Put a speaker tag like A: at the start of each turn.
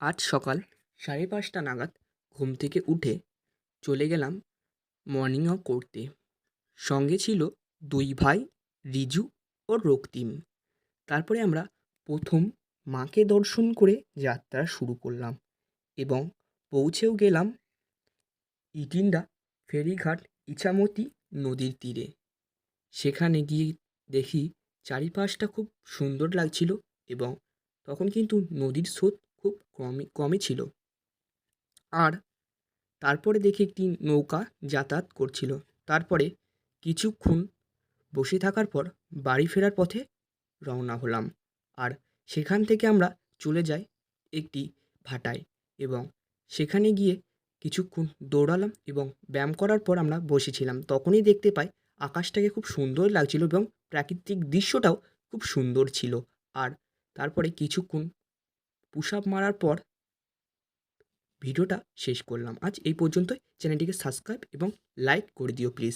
A: আজ সকাল ৫:৩০ নাগাদ ঘুম থেকে উঠে চলে গেলাম মর্নিং ওয়াক করতে। সঙ্গে ছিল ২ ভাই রিজু ও রক্তিম। তারপরে আমরা ১ম মাকে দর্শন করে যাত্রা শুরু করলাম এবং পৌঁছেও গেলাম ইটিন্ডা ফেরিঘাট ইছামতি নদীর তীরে। সেখানে গিয়ে দেখি চারিপাশটা খুব সুন্দর লাগছিল এবং তখন কিন্তু নদীর স্রোত খুব কমই ছিল। আর তারপরে দেখি একটি নৌকা যাতায়াত করছিল। তারপরে কিছুক্ষণ বসে থাকার পর বাড়ি ফেরার পথে রওনা হলাম। আর সেখান থেকে আমরা চলে যাই একটি ভাটায় এবং সেখানে গিয়ে কিছুক্ষণ দৌড়ালাম এবং ব্যায়াম করার পর আমরা বসেছিলাম। তখনই দেখতে পাই আকাশটাকে খুব সুন্দর লাগছিল এবং প্রাকৃতিক দৃশ্যটাও খুব সুন্দর ছিল। আর তারপরে কিছুক্ষণ পুশ আপ মারার পর ভিডিওটা শেষ করলাম। আজ এই পর্যন্তই। চ্যানেলটিকে সাবস্ক্রাইব এবং লাইক করে দিও প্লিজ।